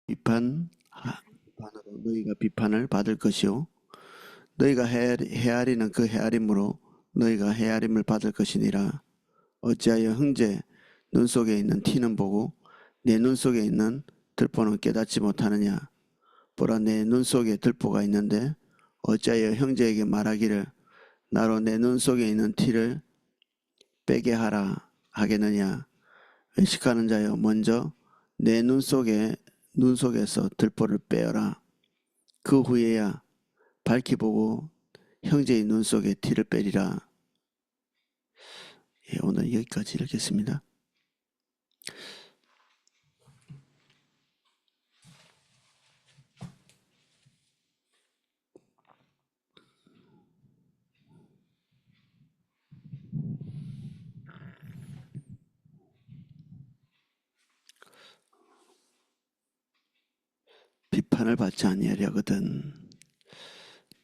비판으로 너희가 비판을 받을 것이요 너희가 헤아리는 그 헤아림으로 너희가 헤아림을 받을 것이니라. 어찌하여 형제 눈 속에 있는 티는 보고 내 눈 속에 있는 들보는 깨닫지 못하느냐. 보라, 내 눈 속에 들보가 있는데 어찌하여 형제에게 말하기를 나로 내 눈 속에 있는 티를 빼게 하라 하겠느냐. 외식하는 자여, 먼저 내 눈 속에서 들보를 빼어라. 그 후에야 밝히 보고 형제의 눈 속에 티를 빼리라. 예, 오늘 여기까지 읽겠습니다. 비판을 받지 아니하려거든.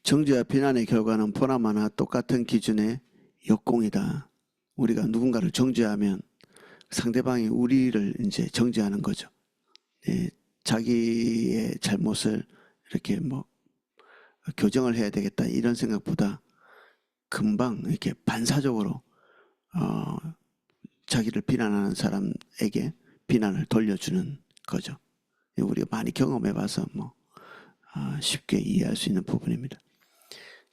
정죄와 비난의 결과는 보나마나 똑같은 기준의 역공이다. 우리가 누군가를 정죄하면 상대방이 우리를 이제 정죄하는 거죠. 예, 자기의 잘못을 이렇게 뭐 교정을 해야 되겠다 이런 생각보다 금방 이렇게 반사적으로 자기를 비난하는 사람에게 비난을 돌려주는 거죠. 우리가 많이 경험해봐서 쉽게 이해할 수 있는 부분입니다.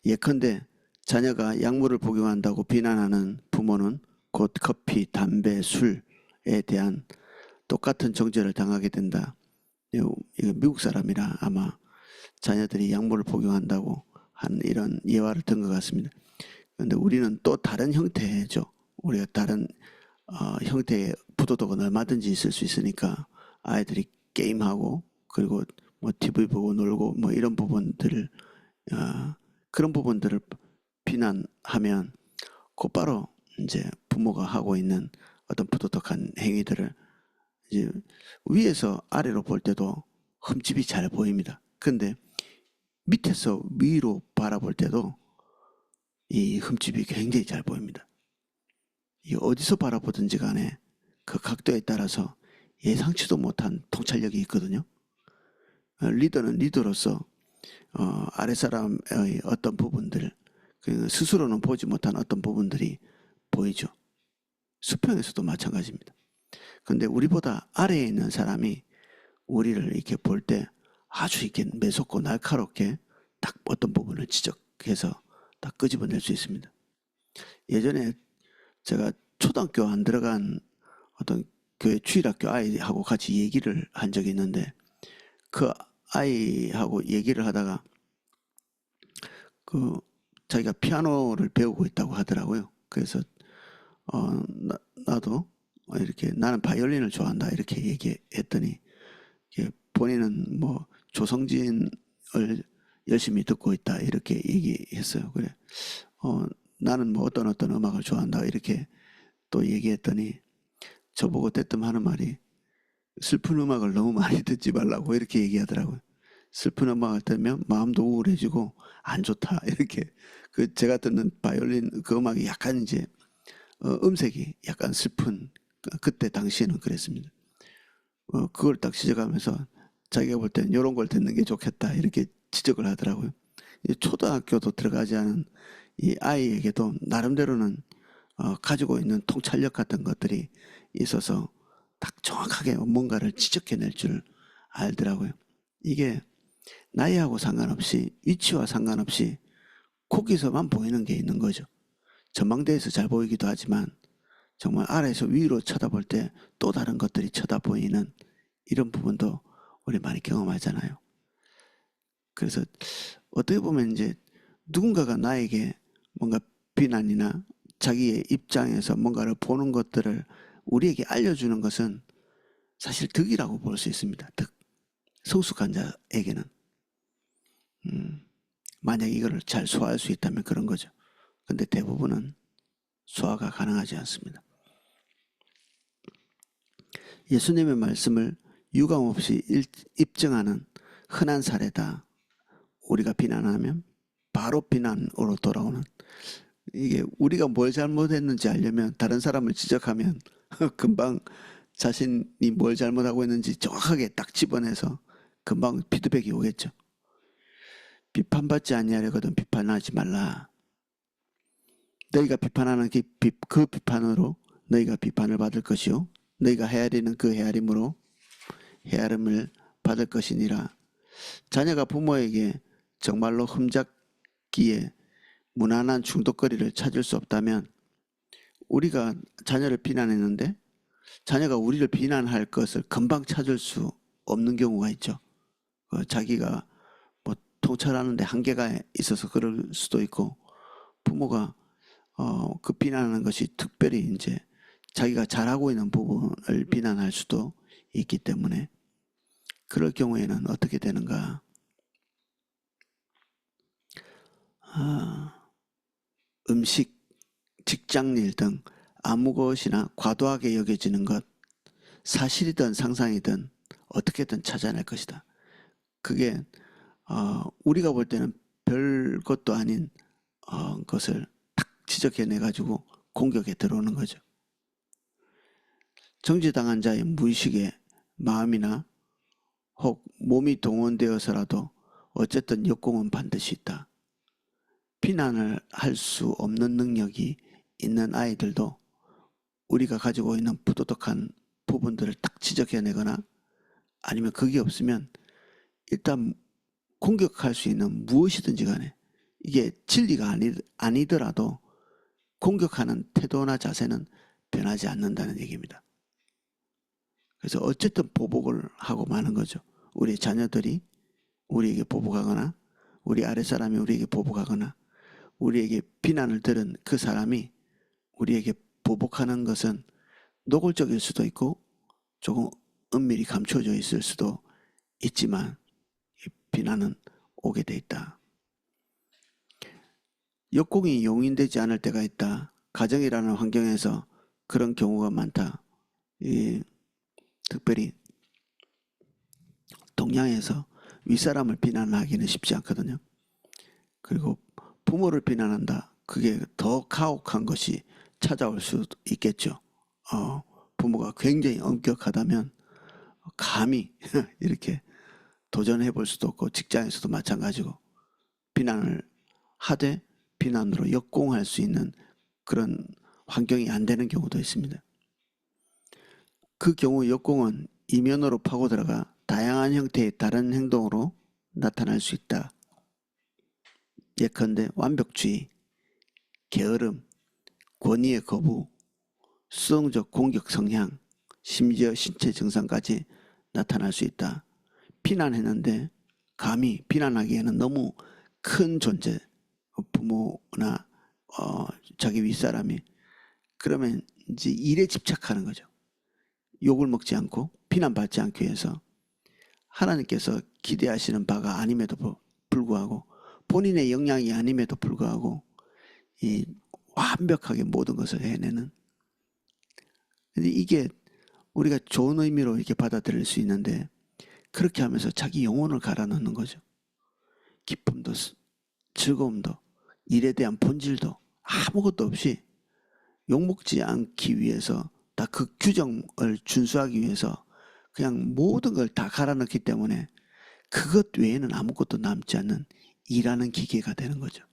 예컨대 자녀가 약물을 복용한다고 비난하는 부모는 곧 커피, 담배, 술에 대한 똑같은 정죄를 당하게 된다. 이거 미국 사람이라 아마 자녀들이 약물을 복용한다고 한 이런 예화를 든 것 같습니다. 그런데 우리는 또 다른 형태죠. 우리가 다른 형태의 부도덕은 얼마든지 있을 수 있으니까 아이들이 게임하고 그리고 TV 보고 놀고 이런 부분들을 그런 부분들을 비난하면 곧바로 이제 부모가 하고 있는 어떤 부도덕한 행위들을 이제 위에서 아래로 볼 때도 흠집이 잘 보입니다. 근데 밑에서 위로 바라볼 때도 이 흠집이 굉장히 잘 보입니다. 이 어디서 바라보든지 간에 그 각도에 따라서 예상치도 못한 통찰력이 있거든요. 리더는 리더로서 아랫사람의 어떤 부분들, 스스로는 보지 못한 어떤 부분들이 보이죠. 수평에서도 마찬가지입니다. 그런데 우리보다 아래에 있는 사람이 우리를 이렇게 볼 때 아주 이렇게 매섭고 날카롭게 딱 어떤 부분을 지적해서 딱 끄집어낼 수 있습니다. 예전에 제가 초등학교 안 들어간 어떤 교회 주일학교 아이하고 같이 얘기를 한 적이 있는데 그 아이하고 얘기를 하다가 자기가 피아노를 배우고 있다고 하더라고요. 그래서 나도 이렇게 나는 바이올린을 좋아한다 이렇게 얘기했더니 본인은 조성진을 열심히 듣고 있다 이렇게 얘기했어요. 그래 나는 어떤 음악을 좋아한다 이렇게 또 얘기했더니 저보고 대뜸 하는 말이 슬픈 음악을 너무 많이 듣지 말라고 이렇게 얘기하더라고요. 슬픈 음악을 들으면 마음도 우울해지고 안 좋다 이렇게 제가 듣는 바이올린 그 음악이 약간 이제 음색이 약간 슬픈 그때 당시에는 그랬습니다. 그걸 딱 지적하면서 자기가 볼 때는 이런 걸 듣는 게 좋겠다 이렇게 지적을 하더라고요. 초등학교도 들어가지 않은 이 아이에게도 나름대로는 가지고 있는 통찰력 같은 것들이 있어서 딱 정확하게 뭔가를 지적해낼 줄 알더라고요. 이게 나이하고 상관없이 위치와 상관없이 거기서만 보이는 게 있는 거죠. 전망대에서 잘 보이기도 하지만 정말 아래에서 위로 쳐다볼 때 또 다른 것들이 쳐다보이는 이런 부분도 우리 많이 경험하잖아요. 그래서 어떻게 보면 이제 누군가가 나에게 뭔가 비난이나 자기의 입장에서 뭔가를 보는 것들을 우리에게 알려주는 것은 사실 득이라고 볼 수 있습니다. 득. 성숙한 자에게는. 만약 이거를 잘 소화할 수 있다면 그런 거죠. 근데 대부분은 소화가 가능하지 않습니다. 예수님의 말씀을 유감없이 입증하는 흔한 사례다. 우리가 비난하면 바로 비난으로 돌아오는 이게 우리가 뭘 잘못했는지 알려면 다른 사람을 지적하면 금방 자신이 뭘 잘못하고 있는지 정확하게 딱 집어내서 금방 피드백이 오겠죠. 비판받지 아니하려거든 비판하지 말라. 너희가 비판하는 그 비판으로 너희가 비판을 받을 것이요 너희가 헤아리는 그 헤아림으로 헤아림을 받을 것이니라. 자녀가 부모에게 정말로 흠잡기에 무난한 중독거리를 찾을 수 없다면 우리가 자녀를 비난했는데 자녀가 우리를 비난할 것을 금방 찾을 수 없는 경우가 있죠. 자기가 뭐 통찰하는 데 한계가 있어서 그럴 수도 있고 부모가 그 비난하는 것이 특별히 이제 자기가 잘하고 있는 부분을 비난할 수도 있기 때문에 그럴 경우에는 어떻게 되는가? 음식, 직장일 등 아무 것이나 과도하게 여겨지는 것, 사실이든 상상이든 어떻게든 찾아낼 것이다. 그게 우리가 볼 때는 별 것도 아닌 것을 탁 지적해내 가지고 공격에 들어오는 거죠. 정지당한 자의 무의식의 마음이나 혹 몸이 동원되어서라도 어쨌든 역공은 반드시 있다. 비난을 할 수 없는 능력이 있는 아이들도 우리가 가지고 있는 부도덕한 부분들을 딱 지적해내거나 아니면 그게 없으면 일단 공격할 수 있는 무엇이든지 간에 이게 진리가 아니더라도 공격하는 태도나 자세는 변하지 않는다는 얘기입니다. 그래서 어쨌든 보복을 하고 마는 거죠. 우리 자녀들이 우리에게 보복하거나 우리 아랫사람이 우리에게 보복하거나 우리에게 비난을 들은 그 사람이 우리에게 보복하는 것은 노골적일 수도 있고 조금 은밀히 감춰져 있을 수도 있지만 비난은 오게 돼 있다. 역공이 용인되지 않을 때가 있다. 가정이라는 환경에서 그런 경우가 많다. 특별히 동양에서 윗사람을 비난하기는 쉽지 않거든요. 그리고 부모를 비난한다. 그게 더 가혹한 것이 찾아올 수 있겠죠. 부모가 굉장히 엄격하다면 감히 이렇게 도전해 볼 수도 없고 직장에서도 마찬가지고 비난을 하되 비난으로 역공할 수 있는 그런 환경이 안 되는 경우도 있습니다. 그 경우 역공은 이면으로 파고들어가 다양한 형태의 다른 행동으로 나타날 수 있다. 예컨대 완벽주의, 게으름, 권위의 거부, 수동적 공격 성향, 심지어 신체 증상까지 나타날 수 있다. 비난했는데 감히 비난하기에는 너무 큰 존재, 부모나 자기 윗사람이 그러면 이제 일에 집착하는 거죠. 욕을 먹지 않고 비난받지 않기 위해서 하나님께서 기대하시는 바가 아님에도 불구하고 본인의 역량이 아님에도 불구하고 이 완벽하게 모든 것을 해내는 근데 이게 우리가 좋은 의미로 이렇게 받아들일 수 있는데 그렇게 하면서 자기 영혼을 갈아 넣는 거죠. 기쁨도 즐거움도 일에 대한 본질도 아무것도 없이 욕먹지 않기 위해서 다 그 규정을 준수하기 위해서 그냥 모든 걸 다 갈아 넣기 때문에 그것 외에는 아무것도 남지 않는 일하는 기계가 되는 거죠.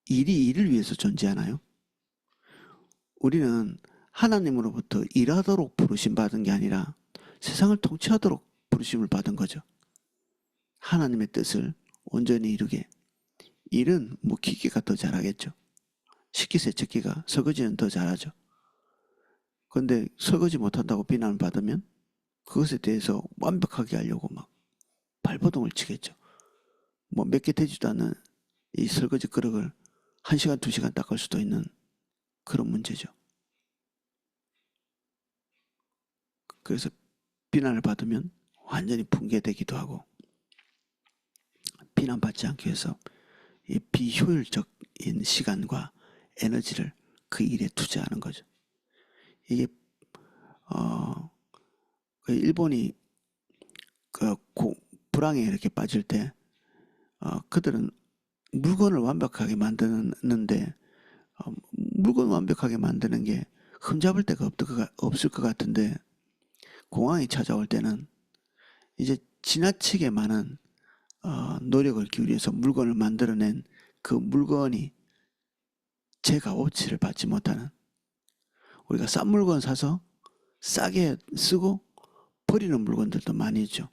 일이 일을 위해서 존재하나요? 우리는 하나님으로부터 일하도록 부르심 받은 게 아니라 세상을 통치하도록 부르심을 받은 거죠. 하나님의 뜻을 온전히 이루게. 일은 뭐 기계가 더 잘하겠죠. 식기세척기가 설거지는 더 잘하죠. 그런데 설거지 못한다고 비난을 받으면 그것에 대해서 완벽하게 하려고 막 발버둥을 치겠죠. 뭐 몇 개 되지도 않는 이 설거지 그릇을 1시간, 2시간 닦을 수도 있는 그런 문제죠. 그래서 비난을 받으면 완전히 붕괴되기도 하고 비난받지 않기 위해서 이 비효율적인 시간과 에너지를 그 일에 투자하는 거죠. 이게 일본이 불황에 이렇게 빠질 때 그들은 물건을 완벽하게 만드는데 물건 완벽하게 만드는 게 흠잡을 데가 없을 것 같은데 공황이 찾아올 때는 이제 지나치게 많은 노력을 기울여서 물건을 만들어낸 그 물건이 제 값어치를 받지 못하는, 우리가 싼 물건 사서 싸게 쓰고 버리는 물건들도 많이 있죠.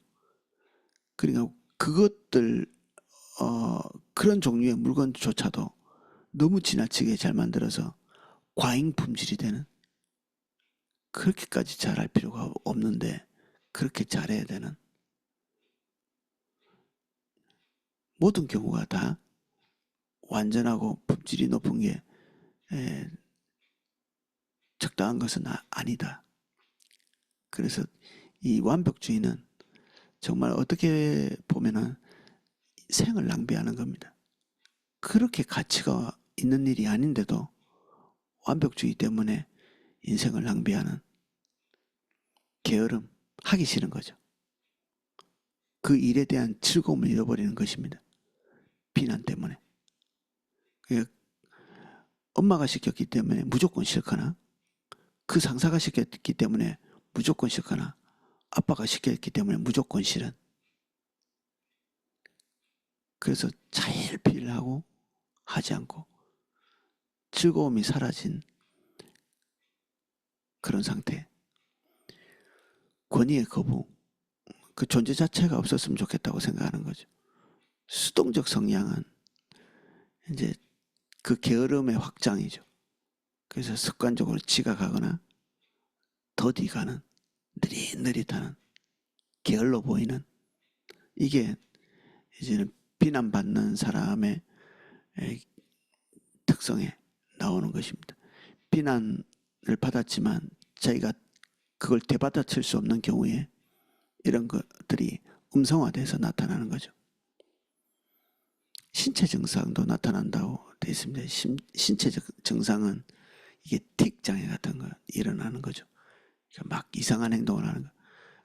그러니까 그것들 그런 종류의 물건조차도 너무 지나치게 잘 만들어서 과잉 품질이 되는, 그렇게까지 잘할 필요가 없는데 그렇게 잘해야 되는, 모든 경우가 다 완전하고 품질이 높은 게 적당한 것은 아니다. 그래서 이 완벽주의는 정말 어떻게 보면은 생을 낭비하는 겁니다. 그렇게 가치가 있는 일이 아닌데도 완벽주의 때문에 인생을 낭비하는, 게으름, 하기 싫은 거죠. 그 일에 대한 즐거움을 잃어버리는 것입니다. 비난 때문에. 엄마가 시켰기 때문에 무조건 싫거나, 그 상사가 시켰기 때문에 무조건 싫거나, 아빠가 시켰기 때문에 무조건 싫은. 그래서 차일피일 하고 하지 않고 즐거움이 사라진 그런 상태. 권위의 거부, 그 존재 자체가 없었으면 좋겠다고 생각하는 거죠. 수동적 성향은 이제 그 게으름의 확장이죠. 그래서 습관적으로 지각하거나 더디 가는, 느릿느릿하는, 게을러 보이는, 이게 이제는 비난받는 사람의 특성에 나오는 것입니다. 비난을 받았지만 자기가 그걸 되받아칠 수 없는 경우에 이런 것들이 음성화돼서 나타나는 거죠. 신체 증상도 나타난다고 되어 있습니다. 신체적 증상은 이게 틱장애 같은 거 일어나는 거죠. 막 이상한 행동을 하는 거.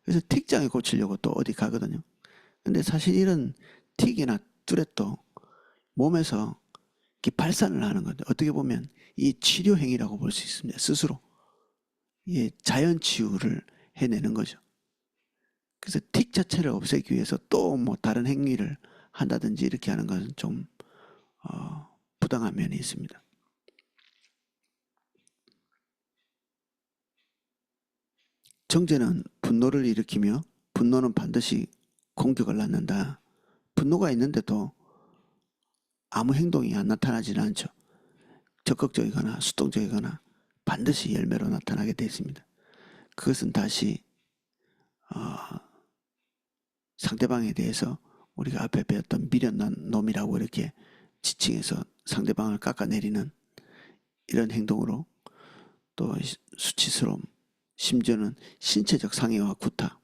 그래서 틱장애 고치려고 또 어디 가거든요. 근데 사실 이런 틱이나 뚜렛도 몸에서 발산을 하는 건데, 어떻게 보면 이 치료 행위라고 볼 수 있습니다. 스스로 이 자연 치유를 해내는 거죠. 그래서 틱 자체를 없애기 위해서 또 뭐 다른 행위를 한다든지 이렇게 하는 것은 좀 부당한 면이 있습니다. 정죄는 분노를 일으키며 분노는 반드시 공격을 낳는다. 분노가 있는데도 아무 행동이 안 나타나지는 않죠. 적극적이거나 수동적이거나 반드시 열매로 나타나게 되어 있습니다. 그것은 다시 상대방에 대해서 우리가 앞에 배웠던 미련난 놈이라고 이렇게 지칭해서 상대방을 깎아내리는 이런 행동으로, 또 수치스러움, 심지어는 신체적 상해와 구타,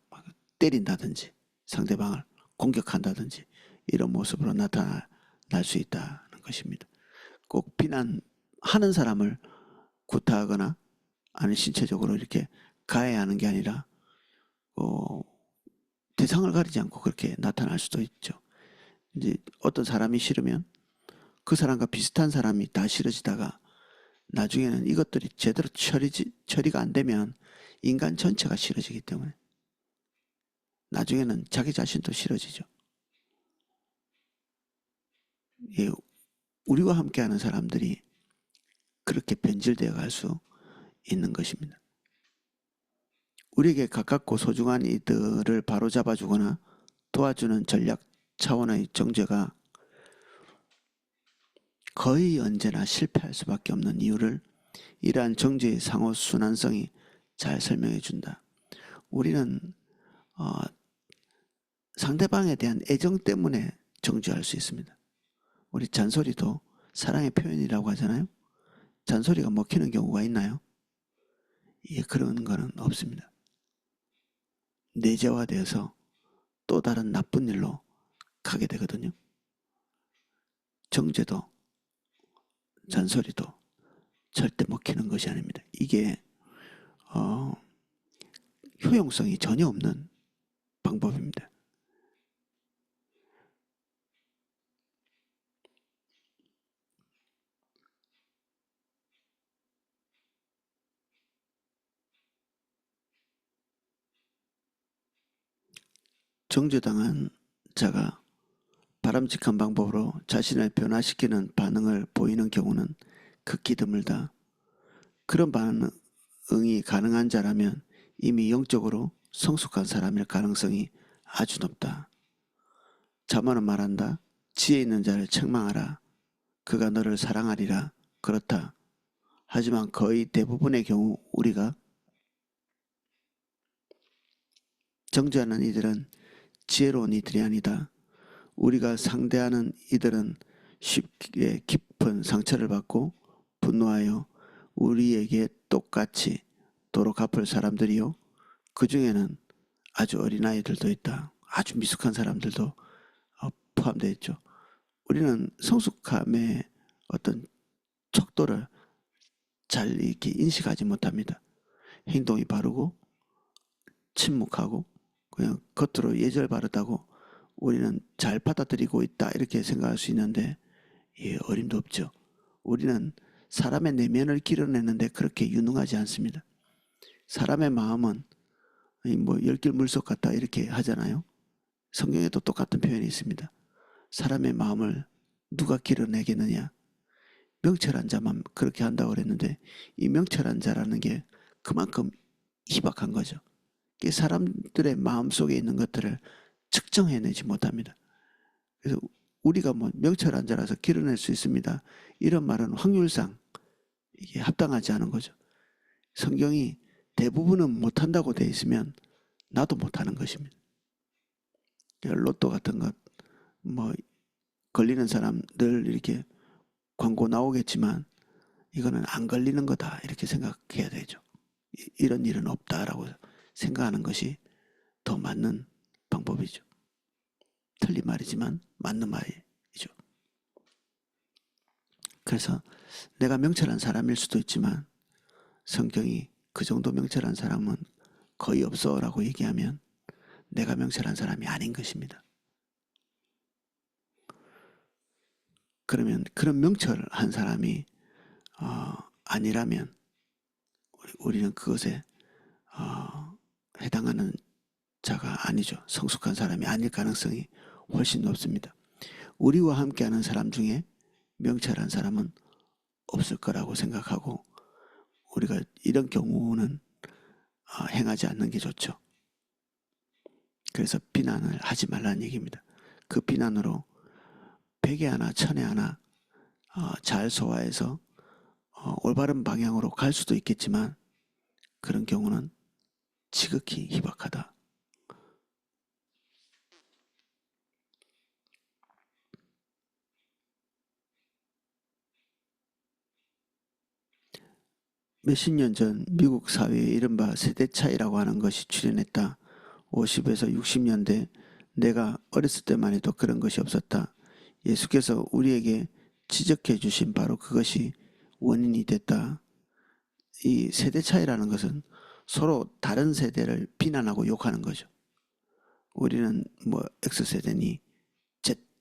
때린다든지 상대방을 공격한다든지 이런 모습으로 나타날 수 있다는 것입니다. 꼭 비난하는 사람을 구타하거나 아니 신체적으로 이렇게 가해하는 게 아니라 대상을 가리지 않고 그렇게 나타날 수도 있죠. 이제 어떤 사람이 싫으면 그 사람과 비슷한 사람이 다 싫어지다가 나중에는 이것들이 제대로 처리가 안 되면 인간 전체가 싫어지기 때문에 나중에는 자기 자신도 싫어지죠. 예, 우리와 함께하는 사람들이 그렇게 변질되어 갈 수 있는 것입니다. 우리에게 가깝고 소중한 이들을 바로잡아주거나 도와주는 전략 차원의 정죄가 거의 언제나 실패할 수밖에 없는 이유를 이러한 정죄의 상호순환성이 잘 설명해 준다. 우리는 상대방에 대한 애정 때문에 정죄할 수 있습니다. 우리 잔소리도 사랑의 표현이라고 하잖아요. 잔소리가 먹히는 경우가 있나요? 예, 그런 거는 없습니다. 내재화되어서 또 다른 나쁜 일로 가게 되거든요. 정죄도 잔소리도 절대 먹히는 것이 아닙니다. 이게 효용성이 전혀 없는 방법입니다. 정죄당한 자가 바람직한 방법으로 자신을 변화시키는 반응을 보이는 경우는 극히 드물다. 그런 반응이 가능한 자라면 이미 영적으로 성숙한 사람일 가능성이 아주 높다. 자문은 말한다. 지혜 있는 자를 책망하라. 그가 너를 사랑하리라. 그렇다. 하지만 거의 대부분의 경우 우리가 정죄하는 이들은 지혜로운 이들이 아니다. 우리가 상대하는 이들은 쉽게 깊은 상처를 받고 분노하여 우리에게 똑같이 도로 갚을 사람들이요. 그 중에는 아주 어린아이들도 있다. 아주 미숙한 사람들도 포함되어 있죠. 우리는 성숙함의 어떤 척도를 잘 이렇게 인식하지 못합니다. 행동이 바르고 침묵하고 그냥 겉으로 예절 바르다고 우리는 잘 받아들이고 있다 이렇게 생각할 수 있는데 어림도 없죠. 우리는 사람의 내면을 길어내는데 그렇게 유능하지 않습니다. 사람의 마음은 뭐 열길 물속 같다 이렇게 하잖아요. 성경에도 똑같은 표현이 있습니다. 사람의 마음을 누가 길어내겠느냐. 명철한 자만 그렇게 한다고 그랬는데 이 명철한 자라는 게 그만큼 희박한 거죠. 사람들의 마음속에 있는 것들을 측정해내지 못합니다. 그래서 우리가 뭐 명철한 자라서 길어낼 수 있습니다. 이런 말은 확률상 이게 합당하지 않은 거죠. 성경이 대부분은 못한다고 돼 있으면 나도 못하는 것입니다. 로또 같은 것, 뭐 걸리는 사람 늘 이렇게 광고 나오겠지만 이거는 안 걸리는 거다 이렇게 생각해야 되죠. 이런 일은 없다라고 생각하는 것이 더 맞는 방법이죠. 틀린 말이지만 맞는 말이죠. 그래서 내가 명철한 사람일 수도 있지만 성경이 그 정도 명철한 사람은 거의 없어 라고 얘기하면 내가 명철한 사람이 아닌 것입니다. 그러면 그런 명철한 사람이 아니라면 우리는 그것에 해당하는 자가 아니죠. 성숙한 사람이 아닐 가능성이 훨씬 높습니다. 우리와 함께하는 사람 중에 명철한 사람은 없을 거라고 생각하고 우리가 이런 경우는 행하지 않는 게 좋죠. 그래서 비난을 하지 말라는 얘기입니다. 그 비난으로 백에 하나 천에 하나 잘 소화해서 올바른 방향으로 갈 수도 있겠지만 그런 경우는 지극히 희박하다. 몇십 년 전 미국 사회에 이른바 세대 차이라고 하는 것이 출현했다. 50에서 60년대 내가 어렸을 때만 해도 그런 것이 없었다. 예수께서 우리에게 지적해 주신 바로 그것이 원인이 됐다. 이 세대 차이라는 것은 서로 다른 세대를 비난하고 욕하는 거죠. 우리는 뭐 X세대니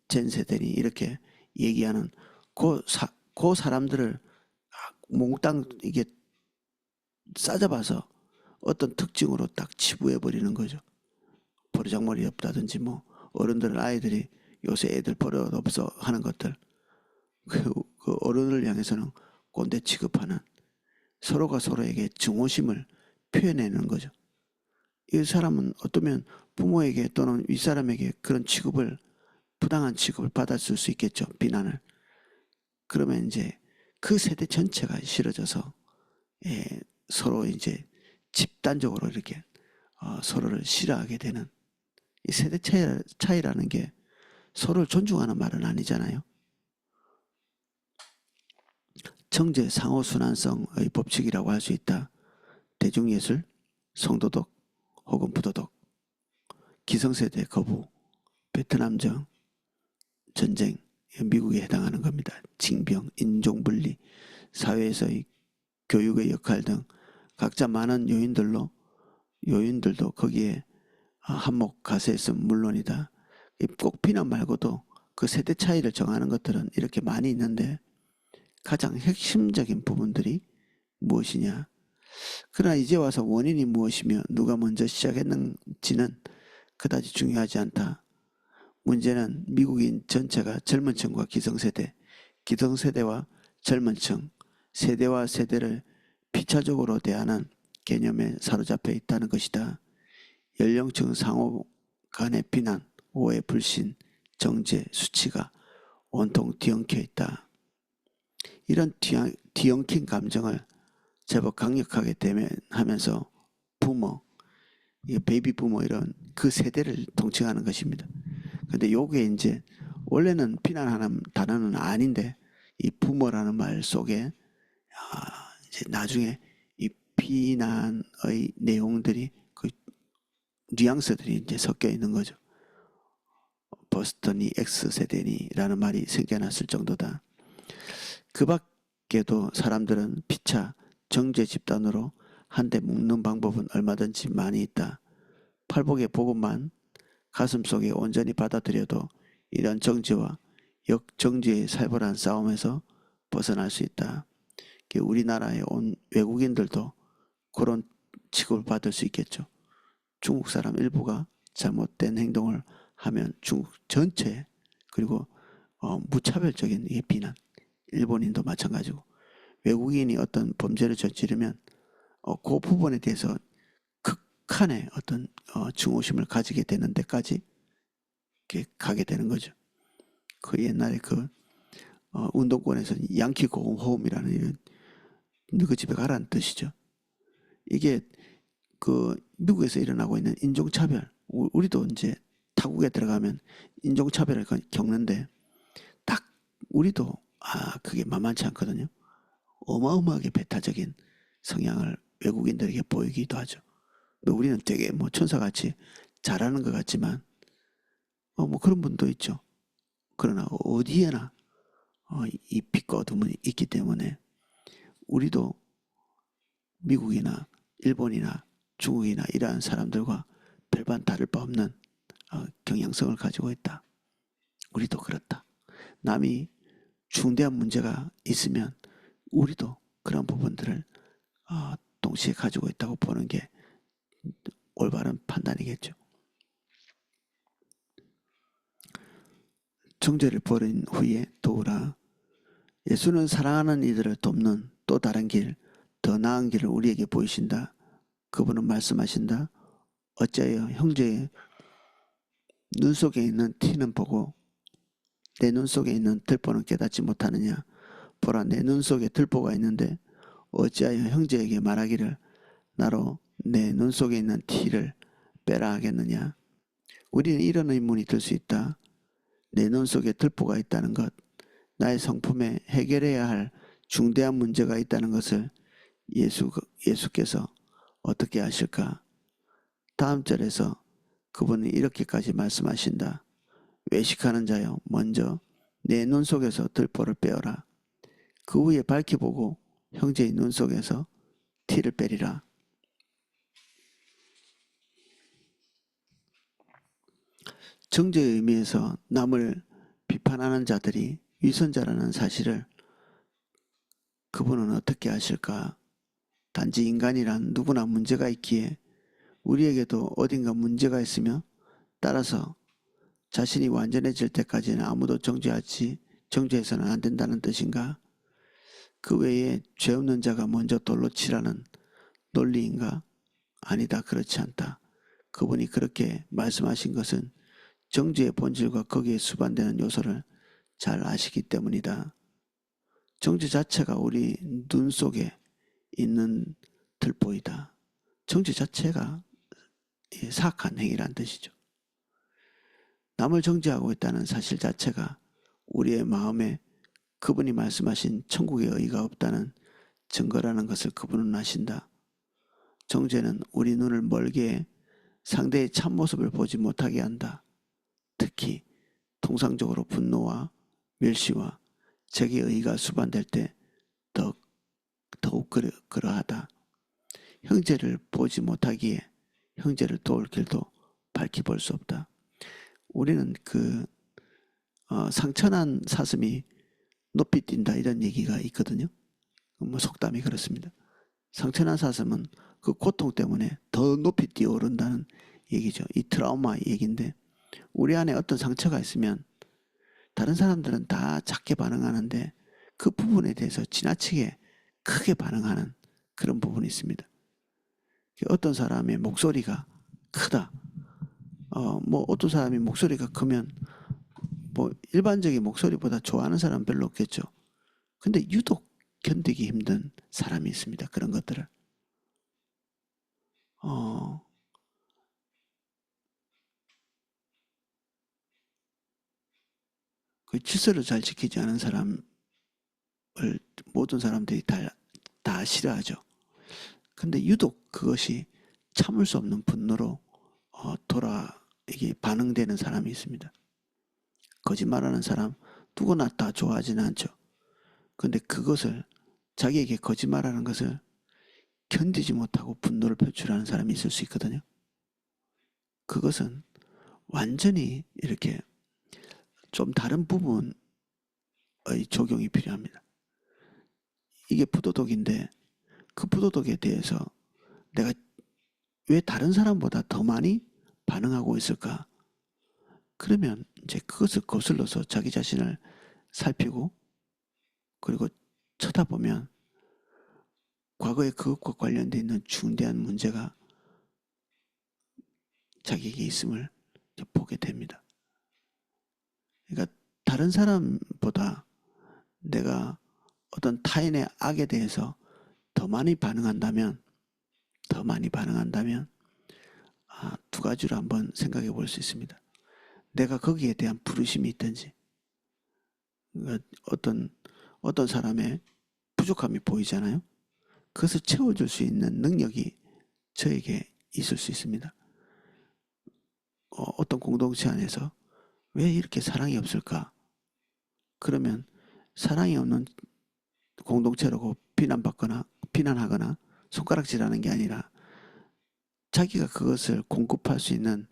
Z세대니 이렇게 얘기하는 그 사람들을 몽땅 이게 싸잡아서 어떤 특징으로 딱 치부해버리는 거죠. 버르장머리 없다든지 뭐 어른들 아이들이 요새 애들 버릇 없어 하는 것들 그 어른을 향해서는 꼰대 취급하는 서로가 서로에게 증오심을 표현해내는 거죠. 이 사람은 어쩌면 부모에게 또는 윗사람에게 그런 취급을 부당한 취급을 받았을 수 있겠죠. 비난을. 그러면 이제 그 세대 전체가 싫어져서 서로 이제 집단적으로 이렇게 서로를 싫어하게 되는 이 세대 차이라는 게 서로를 존중하는 말은 아니잖아요. 정제 상호순환성의 법칙이라고 할 수 있다. 대중예술, 성도덕 혹은 부도덕, 기성세대 거부, 베트남전, 전쟁, 미국에 해당하는 겁니다. 징병, 인종분리, 사회에서의 교육의 역할 등 각자 많은 요인들도 거기에 한몫가세했으면 물론이다. 꼭 비난 말고도 그 세대 차이를 정하는 것들은 이렇게 많이 있는데 가장 핵심적인 부분들이 무엇이냐. 그러나 이제 와서 원인이 무엇이며 누가 먼저 시작했는지는 그다지 중요하지 않다. 문제는 미국인 전체가 젊은 층과 기성세대, 기성세대와 젊은 층, 세대와 세대를 피차적으로 대하는 개념에 사로잡혀 있다는 것이다. 연령층 상호 간의 비난, 오해, 불신, 정죄, 수치가 온통 뒤엉켜 있다. 이런 뒤엉킨 감정을 제법 강력하게 대면하면서 부모, 베이비 부모 이런 그 세대를 통칭하는 것입니다. 근데 요게 이제 원래는 비난하는 단어는 아닌데 이 부모라는 말 속에 이제 나중에 이 비난의 내용들이 그 뉘앙스들이 이제 섞여 있는 거죠. 버스턴이 X세대니라는 말이 생겨났을 정도다. 그 밖에도 사람들은 피차 정죄 집단으로 한데 묶는 방법은 얼마든지 많이 있다. 팔복의 복음만 가슴속에 온전히 받아들여도 이런 정죄와 역정죄의 살벌한 싸움에서 벗어날 수 있다. 우리나라에 온 외국인들도 그런 취급을 받을 수 있겠죠. 중국 사람 일부가 잘못된 행동을 하면 중국 전체 그리고 무차별적인 비난, 일본인도 마찬가지고 외국인이 어떤 범죄를 저지르면 그 부분에 대해서 극한의 어떤 증오심을 가지게 되는 데까지 가게 되는 거죠. 그 옛날에 그 운동권에서 양키 고홈이라는 이런 너그 집에 가라는 뜻이죠. 이게 그 미국에서 일어나고 있는 인종차별, 우리도 이제 타국에 들어가면 인종차별을 겪는데 딱 우리도 그게 만만치 않거든요. 어마어마하게 배타적인 성향을 외국인들에게 보이기도 하죠. 우리는 되게 뭐 천사같이 잘하는 것 같지만 뭐 그런 분도 있죠. 그러나 어디에나 이 빛과 어둠은 있기 때문에 우리도 미국이나 일본이나 중국이나 이러한 사람들과 별반 다를 바 없는 경향성을 가지고 있다. 우리도 그렇다. 남이 중대한 문제가 있으면 우리도 그런 부분들을 동시에 가지고 있다고 보는 게 올바른 판단이겠죠. 정죄를 벌인 후에 도우라. 예수는 사랑하는 이들을 돕는 또 다른 길, 더 나은 길을 우리에게 보이신다. 그분은 말씀하신다. 어찌하여 형제의 눈 속에 있는 티는 보고 내 눈 속에 있는 들보는 깨닫지 못하느냐. 보라, 내 눈 속에 들보가 있는데 어찌하여 형제에게 말하기를 나로 내 눈 속에 있는 티를 빼라 하겠느냐. 우리는 이런 의문이 들 수 있다. 내 눈 속에 들보가 있다는 것, 나의 성품에 해결해야 할 중대한 문제가 있다는 것을 예수께서 어떻게 아실까? 다음 절에서 그분은 이렇게까지 말씀하신다. 외식하는 자여, 먼저 내 눈 속에서 들보를 빼어라. 그 후에 밝히 보고 형제의 눈 속에서 티를 빼리라. 정죄의 의미에서 남을 비판하는 자들이 위선자라는 사실을 그분은 어떻게 아실까? 단지 인간이란 누구나 문제가 있기에 우리에게도 어딘가 문제가 있으며 따라서 자신이 완전해질 때까지는 아무도 정죄해서는 안 된다는 뜻인가? 그 외에 죄 없는 자가 먼저 돌로 치라는 논리인가? 아니다, 그렇지 않다. 그분이 그렇게 말씀하신 것은 정죄의 본질과 거기에 수반되는 요소를 잘 아시기 때문이다. 정죄 자체가 우리 눈 속에 있는 들보이다. 정죄 자체가 사악한 행위란 뜻이죠. 남을 정죄하고 있다는 사실 자체가 우리의 마음에 그분이 말씀하신 천국의 의가 없다는 증거라는 것을 그분은 아신다. 정죄는 우리 눈을 멀게 해 상대의 참모습을 보지 못하게 한다. 특히 통상적으로 분노와 멸시와 적의 의가 수반될 때 더욱 그러하다. 형제를 보지 못하기에 형제를 도울 길도 밝히 볼 수 없다. 우리는 상처난 사슴이 높이 뛴다 이런 얘기가 있거든요. 뭐 속담이 그렇습니다. 상처난 사슴은 그 고통 때문에 더 높이 뛰어오른다는 얘기죠. 이 트라우마 얘기인데 우리 안에 어떤 상처가 있으면 다른 사람들은 다 작게 반응하는데 그 부분에 대해서 지나치게 크게 반응하는 그런 부분이 있습니다. 어떤 사람의 목소리가 크다. 뭐 어떤 사람이 목소리가 크면 뭐 일반적인 목소리보다 좋아하는 사람은 별로 없겠죠. 근데 유독 견디기 힘든 사람이 있습니다. 그런 것들을. 어, 그 질서를 잘 지키지 않은 사람을 모든 사람들이 다 싫어하죠. 근데 유독 그것이 참을 수 없는 분노로 이게 반응되는 사람이 있습니다. 거짓말하는 사람 누구나 다 좋아하지는 않죠. 근데 그것을 자기에게 거짓말하는 것을 견디지 못하고 분노를 표출하는 사람이 있을 수 있거든요. 그것은 완전히 이렇게 좀 다른 부분의 적용이 필요합니다. 이게 부도덕인데 그 부도덕에 대해서 내가 왜 다른 사람보다 더 많이 반응하고 있을까? 그러면 이제 그것을 거슬러서 자기 자신을 살피고 그리고 쳐다보면 과거에 그것과 관련되어 있는 중대한 문제가 자기에게 있음을 보게 됩니다. 그러니까 다른 사람보다 내가 어떤 타인의 악에 대해서 더 많이 반응한다면 두 가지로 한번 생각해 볼 수 있습니다. 내가 거기에 대한 부르심이 있든지 그러니까 어떤 사람의 부족함이 보이잖아요. 그것을 채워줄 수 있는 능력이 저에게 있을 수 있습니다. 어떤 공동체 안에서 왜 이렇게 사랑이 없을까? 그러면 사랑이 없는 공동체라고 비난하거나 손가락질하는 게 아니라 자기가 그것을 공급할 수 있는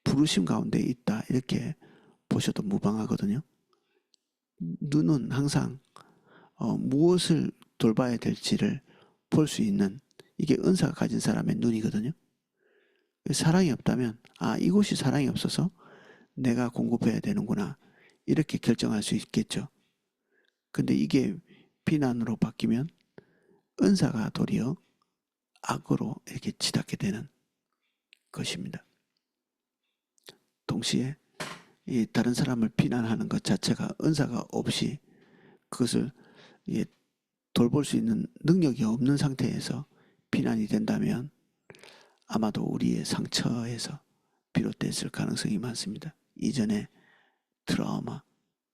부르심 가운데 있다 이렇게 보셔도 무방하거든요. 눈은 항상 무엇을 돌봐야 될지를 볼 수 있는 이게 은사가 가진 사람의 눈이거든요. 사랑이 없다면 이곳이 사랑이 없어서 내가 공급해야 되는구나 이렇게 결정할 수 있겠죠. 근데 이게 비난으로 바뀌면 은사가 도리어 악으로 이렇게 치닫게 되는 것입니다. 동시에 이 다른 사람을 비난하는 것 자체가 은사가 없이 그것을 돌볼 수 있는 능력이 없는 상태에서 비난이 된다면 아마도 우리의 상처에서 비롯됐을 가능성이 많습니다. 이전에 트라우마,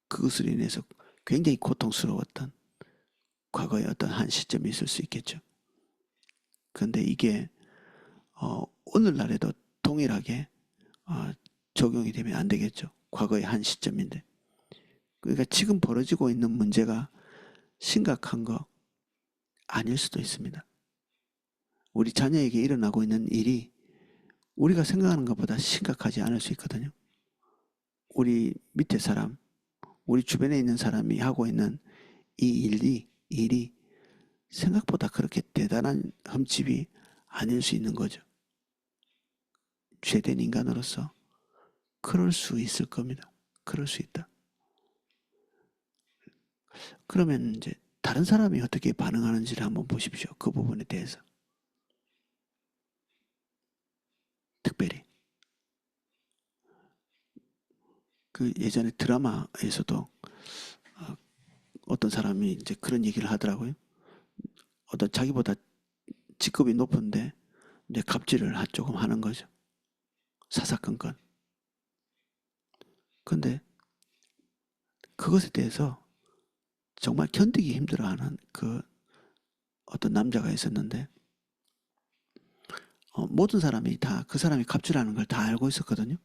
그것을 인해서 굉장히 고통스러웠던 과거의 어떤 한 시점이 있을 수 있겠죠. 그런데 이게 오늘날에도 동일하게 적용이 되면 안 되겠죠. 과거의 한 시점인데. 그러니까 지금 벌어지고 있는 문제가 심각한 거 아닐 수도 있습니다. 우리 자녀에게 일어나고 있는 일이 우리가 생각하는 것보다 심각하지 않을 수 있거든요. 우리 밑에 사람, 우리 주변에 있는 사람이 하고 있는 이 일이 생각보다 그렇게 대단한 흠집이 아닐 수 있는 거죠. 죄된 인간으로서 그럴 수 있을 겁니다. 그럴 수 있다. 그러면 이제 다른 사람이 어떻게 반응하는지를 한번 보십시오. 그 부분에 대해서. 특별히. 그 예전에 드라마에서도 어떤 사람이 이제 그런 얘기를 하더라고요. 어떤 자기보다 직급이 높은데 이제 갑질을 조금 하는 거죠. 사사건건. 근데 그것에 대해서 정말 견디기 힘들어하는 그 어떤 남자가 있었는데 모든 사람이 다 그 사람이 갑질하는 걸 다 알고 있었거든요.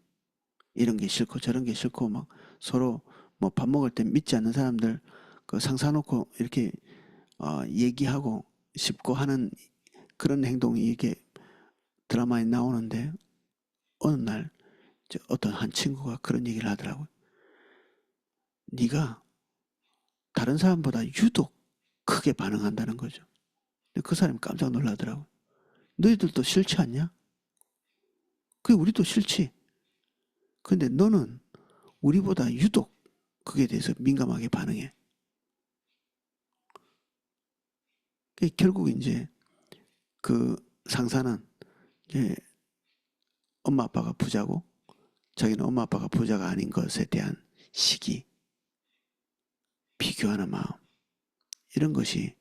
이런 게 싫고 저런 게 싫고 막 서로 뭐 밥 먹을 때 믿지 않는 사람들 그 상사 놓고 이렇게 얘기하고 싶고 하는 그런 행동이 이게 드라마에 나오는데 어느 날 어떤 한 친구가 그런 얘기를 하더라고요. 네가 다른 사람보다 유독 크게 반응한다는 거죠. 근데 그 사람이 깜짝 놀라더라고요. 너희들도 싫지 않냐? 그게 우리도 싫지. 근데 너는 우리보다 유독 그게 대해서 민감하게 반응해. 결국 이제 그 상사는 이제 엄마 아빠가 부자고 자기는 엄마 아빠가 부자가 아닌 것에 대한 시기, 비교하는 마음, 이런 것이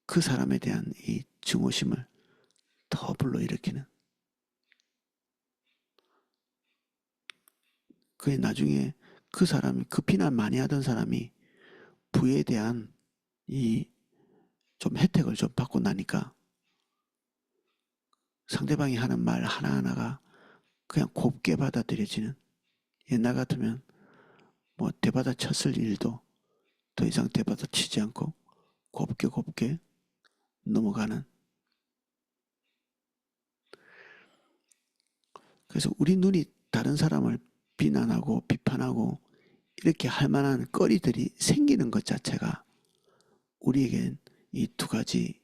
그 사람에 대한 이 증오심을 더 불러일으키는. 그게 나중에 그 사람이, 그 비난 많이 하던 사람이 부에 대한 이 좀 혜택을 좀 받고 나니까 상대방이 하는 말 하나하나가 그냥 곱게 받아들여지는. 옛날 같으면 뭐 대받아 쳤을 일도 더 이상 대받아 치지 않고 곱게 곱게 넘어가는. 그래서 우리 눈이 다른 사람을 비난하고 비판하고 이렇게 할 만한 거리들이 생기는 것 자체가 우리에겐 이 두 가지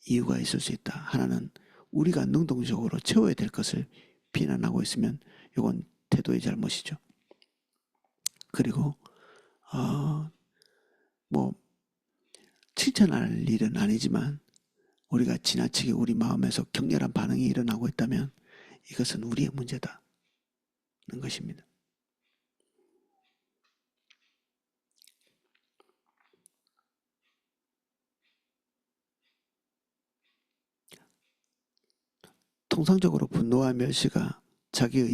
이유가 있을 수 있다. 하나는 우리가 능동적으로 채워야 될 것을 비난하고 있으면 이건 태도의 잘못이죠. 그리고 뭐 칭찬할 일은 아니지만 우리가 지나치게 우리 마음에서 격렬한 반응이 일어나고 있다면 이것은 우리의 문제다는 것입니다. 통상적으로 분노와 멸시가 자기의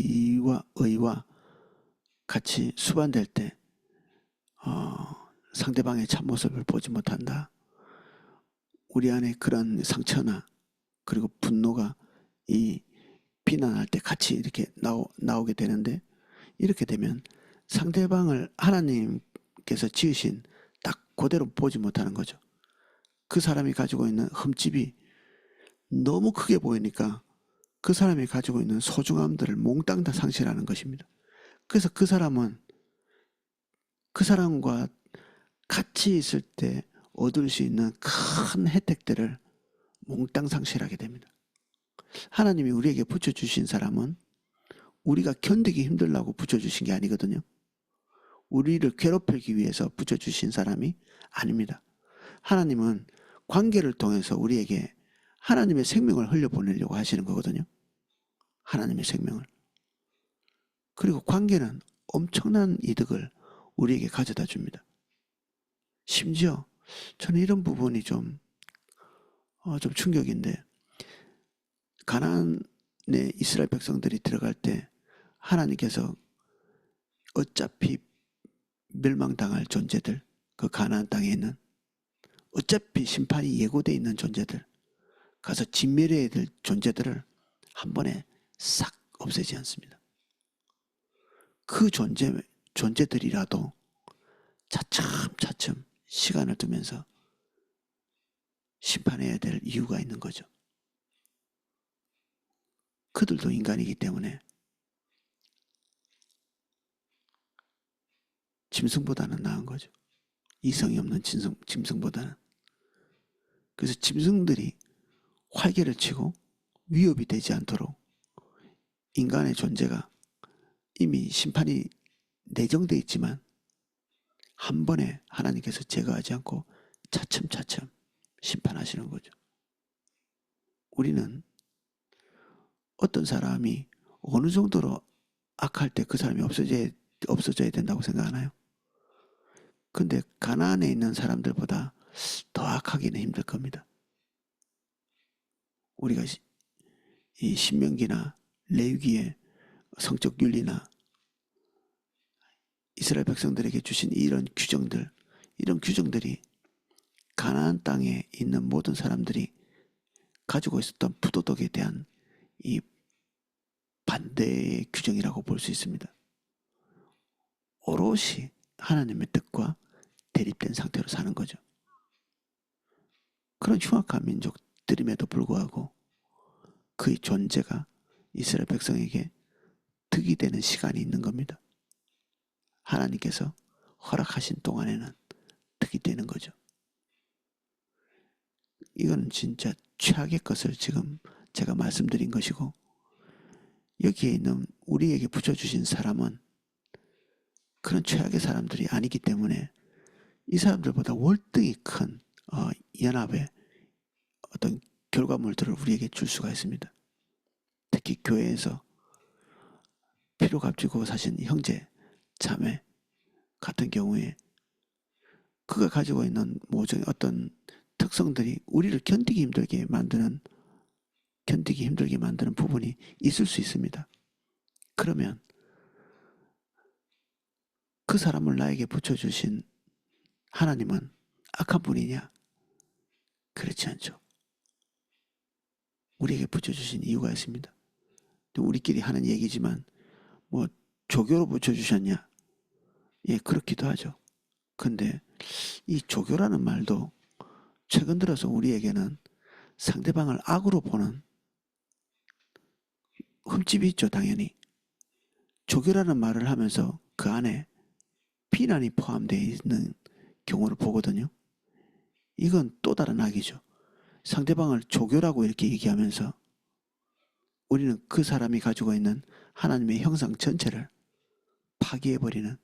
의와 같이 수반될 때 상대방의 참모습을 보지 못한다. 우리 안에 그런 상처나 그리고 분노가 이 비난할 때 같이 이렇게 나오게 되는데, 이렇게 되면 상대방을 하나님께서 지으신 딱 그대로 보지 못하는 거죠. 그 사람이 가지고 있는 흠집이 너무 크게 보이니까 그 사람이 가지고 있는 소중함들을 몽땅 다 상실하는 것입니다. 그래서 그 사람은 그 사람과 같이 있을 때 얻을 수 있는 큰 혜택들을 몽땅 상실하게 됩니다. 하나님이 우리에게 붙여주신 사람은 우리가 견디기 힘들라고 붙여주신 게 아니거든요. 우리를 괴롭히기 위해서 붙여주신 사람이 아닙니다. 하나님은 관계를 통해서 우리에게 하나님의 생명을 흘려보내려고 하시는 거거든요. 하나님의 생명을. 그리고 관계는 엄청난 이득을 우리에게 가져다 줍니다. 심지어 저는 이런 부분이 좀 충격인데, 가나안에 이스라엘 백성들이 들어갈 때 하나님께서 어차피 멸망당할 존재들, 그 가나안 땅에 있는 어차피 심판이 예고되어 있는 존재들, 가서 진멸해야 될 존재들을 한 번에 싹 없애지 않습니다. 그 존재들이라도 차츰차츰 시간을 두면서 심판해야 될 이유가 있는 거죠. 그들도 인간이기 때문에 짐승보다는 나은 거죠. 이성이 없는 짐승보다는. 그래서 짐승들이 활개를 치고 위협이 되지 않도록 인간의 존재가 이미 심판이 내정되어 있지만 한 번에 하나님께서 제거하지 않고 차츰차츰 심판하시는 거죠. 우리는 어떤 사람이 어느 정도로 악할 때 그 사람이 없어져야 된다고 생각하나요? 근데 가나안에 있는 사람들보다 더 악하기는 힘들 겁니다. 우리가 이 신명기나 레위기의 성적 윤리나 이스라엘 백성들에게 주신 이런 규정들이 가나안 땅에 있는 모든 사람들이 가지고 있었던 부도덕에 대한 이 반대의 규정이라고 볼 수 있습니다. 오롯이 하나님의 뜻과 대립된 상태로 사는 거죠. 그런 흉악한 민족들임에도 불구하고 그의 존재가 이스라엘 백성에게 득이 되는 시간이 있는 겁니다. 하나님께서 허락하신 동안에는 득이 되는 거죠. 이건 진짜 최악의 것을 지금 제가 말씀드린 것이고, 여기에 있는 우리에게 붙여주신 사람은 그런 최악의 사람들이 아니기 때문에 이 사람들보다 월등히 큰 연합의 어떤 결과물들을 우리에게 줄 수가 있습니다. 특히 교회에서 피로 값지고 사신 형제, 자매 같은 경우에 그가 가지고 있는 모종의 어떤 특성들이 우리를 견디기 힘들게 만드는 부분이 있을 수 있습니다. 그러면 그 사람을 나에게 붙여주신 하나님은 악한 분이냐? 그렇지 않죠. 우리에게 붙여주신 이유가 있습니다. 우리끼리 하는 얘기지만 뭐 조교로 붙여주셨냐? 예, 그렇기도 하죠. 근데 이 조교라는 말도 최근 들어서 우리에게는 상대방을 악으로 보는 흠집이 있죠, 당연히. 조교라는 말을 하면서 그 안에 비난이 포함되어 있는 경우를 보거든요. 이건 또 다른 악이죠. 상대방을 조교라고 이렇게 얘기하면서 우리는 그 사람이 가지고 있는 하나님의 형상 전체를 파기해버리는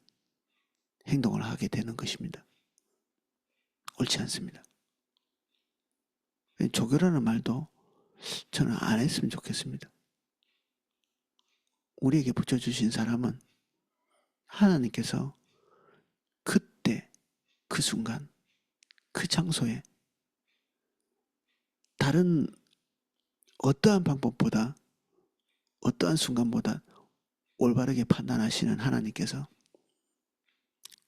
행동을 하게 되는 것입니다. 옳지 않습니다. 조교라는 말도 저는 안 했으면 좋겠습니다. 우리에게 붙여주신 사람은 하나님께서 그때 그 순간 그 장소에 다른 어떠한 방법보다 어떠한 순간보다 올바르게 판단하시는 하나님께서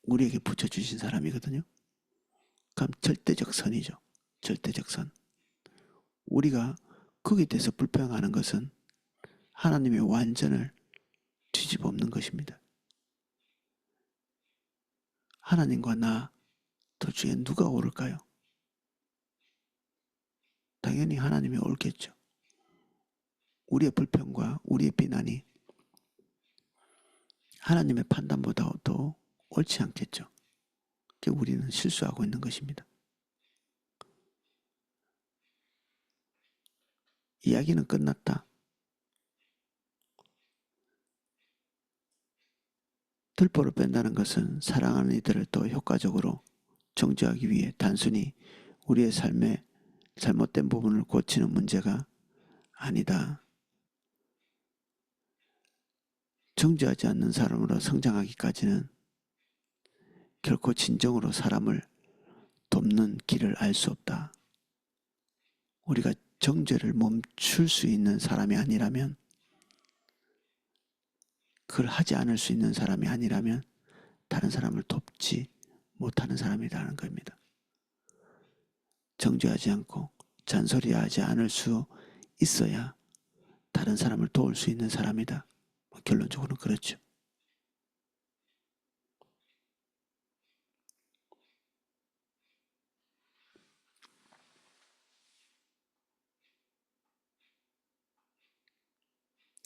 우리에게 붙여주신 사람이거든요. 그럼 절대적 선이죠. 절대적 선. 우리가 거기에 대해서 불평하는 것은 하나님의 완전을 뒤집어 엎는 것입니다. 하나님과 나 둘 중에 누가 옳을까요? 당연히 하나님이 옳겠죠. 우리의 불평과 우리의 비난이 하나님의 판단보다도 옳지 않겠죠. 우리는 실수하고 있는 것입니다. 이야기는 끝났다. 들보를 뺀다는 것은 사랑하는 이들을 더 효과적으로 정죄하기 위해 단순히 우리의 삶의 잘못된 부분을 고치는 문제가 아니다. 정죄하지 않는 사람으로 성장하기까지는 결코 진정으로 사람을 돕는 길을 알 수 없다. 우리가 정죄를 멈출 수 있는 사람이 아니라면, 그걸 하지 않을 수 있는 사람이 아니라면 다른 사람을 돕지 못하는 사람이라는 겁니다. 정죄하지 않고 잔소리하지 않을 수 있어야 다른 사람을 도울 수 있는 사람이다. 결론적으로는 그렇죠.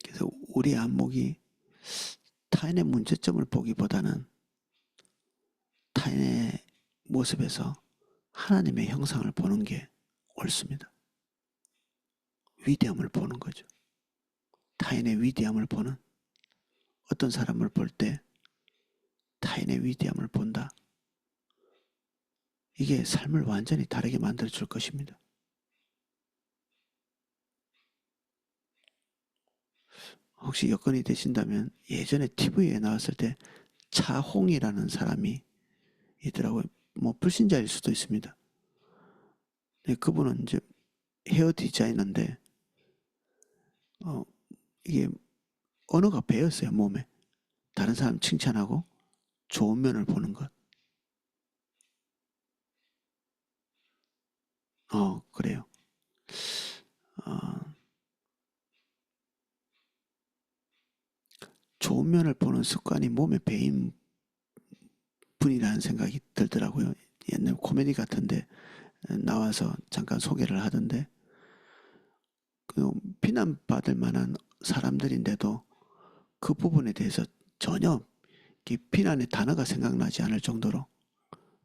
그래서 우리 안목이 타인의 문제점을 보기보다는 타인의 모습에서 하나님의 형상을 보는 게 옳습니다. 위대함을 보는 거죠. 타인의 위대함을 보는, 어떤 사람을 볼 때 타인의 위대함을 본다. 이게 삶을 완전히 다르게 만들어줄 것입니다. 혹시 여건이 되신다면 예전에 TV에 나왔을 때 차홍이라는 사람이 있더라고요. 뭐 불신자일 수도 있습니다. 네, 그분은 이제 헤어 디자이너인데 이게 언어가 배었어요. 몸에. 다른 사람 칭찬하고 좋은 면을 보는 것. 그래요. 좋은 면을 보는 습관이 몸에 배인 분이라는 생각이 들더라고요. 옛날 코미디 같은데 나와서 잠깐 소개를 하던데, 비난받을 만한 사람들인데도 그 부분에 대해서 전혀 비난의 단어가 생각나지 않을 정도로,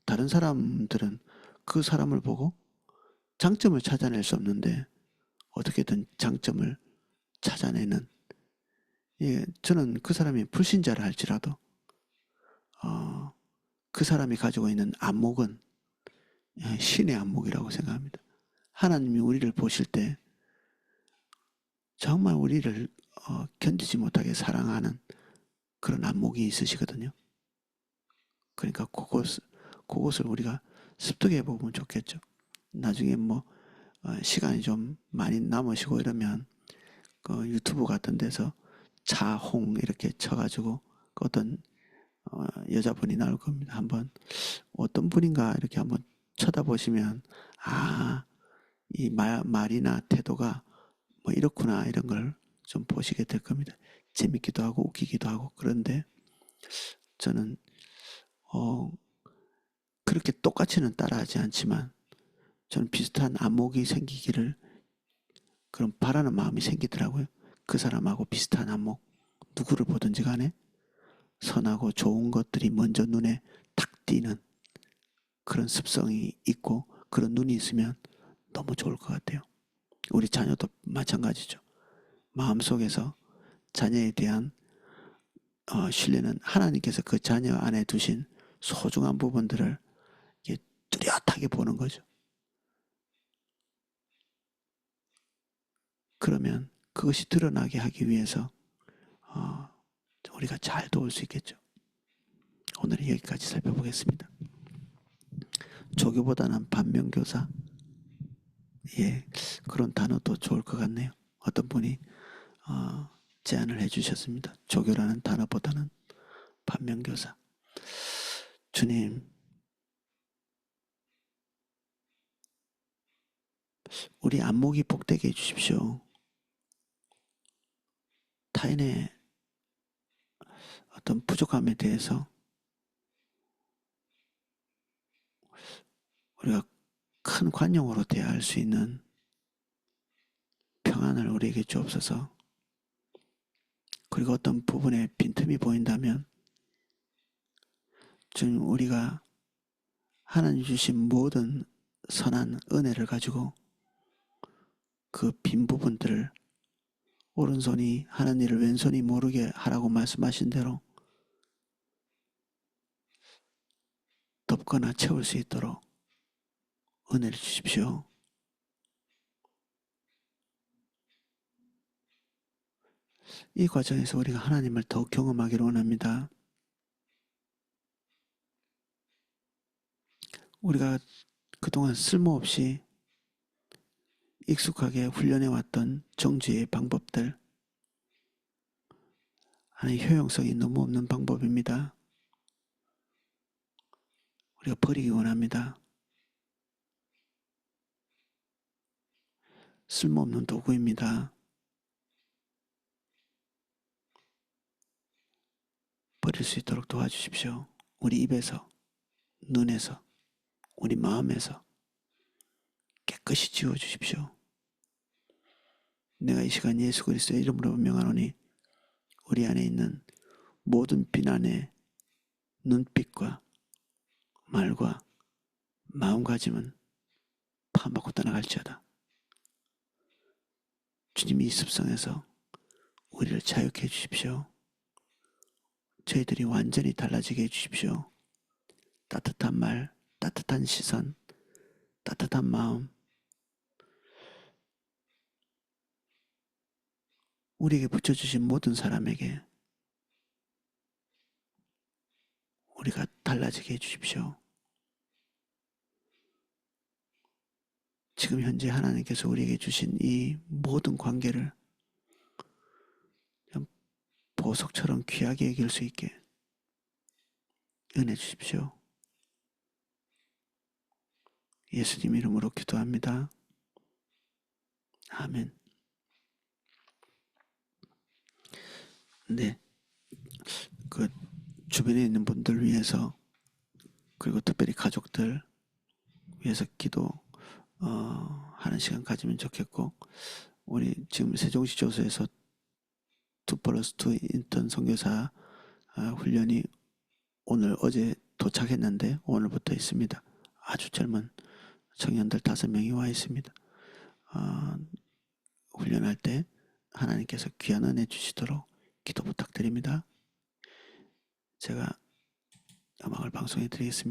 다른 사람들은 그 사람을 보고 장점을 찾아낼 수 없는데 어떻게든 장점을 찾아내는 예, 저는 그 사람이 불신자라 할지라도 어, 그 사람이 가지고 있는 안목은 신의 안목이라고 생각합니다. 하나님이 우리를 보실 때 정말 우리를 견디지 못하게 사랑하는 그런 안목이 있으시거든요. 그러니까 그것을 우리가 습득해 보면 좋겠죠. 나중에 뭐 시간이 좀 많이 남으시고 이러면 그 유튜브 같은 데서 자홍 이렇게 쳐가지고 그 어떤 여자분이 나올 겁니다. 한번 어떤 분인가 이렇게 한번 쳐다보시면 이 말이나 태도가 뭐 이렇구나 이런 걸 좀 보시게 될 겁니다. 재밌기도 하고 웃기기도 하고. 그런데 저는 어, 그렇게 똑같이는 따라하지 않지만 저는 비슷한 안목이 생기기를 그런 바라는 마음이 생기더라고요. 그 사람하고 비슷한 안목, 누구를 보든지 간에 선하고 좋은 것들이 먼저 눈에 탁 띄는 그런 습성이 있고 그런 눈이 있으면 너무 좋을 것 같아요. 우리 자녀도 마찬가지죠. 마음속에서 자녀에 대한 신뢰는 하나님께서 그 자녀 안에 두신 소중한 부분들을 뚜렷하게 보는 거죠. 그러면 그것이 드러나게 하기 위해서 우리가 잘 도울 수 있겠죠. 오늘은 여기까지 살펴보겠습니다. 조교보다는 반면교사. 예, 그런 단어도 좋을 것 같네요. 어떤 분이 제안을 해주셨습니다. 조교라는 단어보다는 반면교사. 주님, 우리 안목이 복되게 해주십시오. 타인의 어떤 부족함에 대해서 우리가 큰 관용으로 대할 수 있는 평안을 우리에게 주옵소서. 그리고 어떤 부분에 빈틈이 보인다면 주님, 우리가 하나님 주신 모든 선한 은혜를 가지고 그 빈 부분들을 오른손이 하는 일을 왼손이 모르게 하라고 말씀하신 대로 덮거나 채울 수 있도록 은혜를 주십시오. 이 과정에서 우리가 하나님을 더욱 경험하기를 원합니다. 우리가 그동안 쓸모없이 익숙하게 훈련해왔던 정죄의 방법들, 하나의 효용성이 너무 없는 방법입니다. 우리가 버리기 원합니다. 쓸모없는 도구입니다. 버릴 수 있도록 도와주십시오. 우리 입에서, 눈에서, 우리 마음에서 깨끗이 지워주십시오. 내가 이 시간 예수 그리스도의 이름으로 명하노니 우리 안에 있는 모든 비난의 눈빛과 말과 마음가짐은 파맞고 떠나갈지어다. 주님이 이 습성에서 우리를 자유케 해주십시오. 저희들이 완전히 달라지게 해주십시오. 따뜻한 말, 따뜻한 시선, 따뜻한 마음, 우리에게 붙여주신 모든 사람에게 우리가 달라지게 해주십시오. 지금 현재 하나님께서 우리에게 주신 이 모든 관계를 보석처럼 귀하게 여길 수 있게 은혜 주십시오. 예수님 이름으로 기도합니다. 아멘. 네, 그 주변에 있는 분들 위해서 그리고 특별히 가족들 위해서 기도 하는 시간 가지면 좋겠고, 우리 지금 세종시 조소에서 2+2 인턴 선교사 훈련이 오늘 어제 도착했는데 오늘부터 있습니다. 아주 젊은 청년들 5명이 와 있습니다. 훈련할 때 하나님께서 귀한 은혜 주시도록 기도 부탁드립니다. 제가 음악을 방송해 드리겠습니다.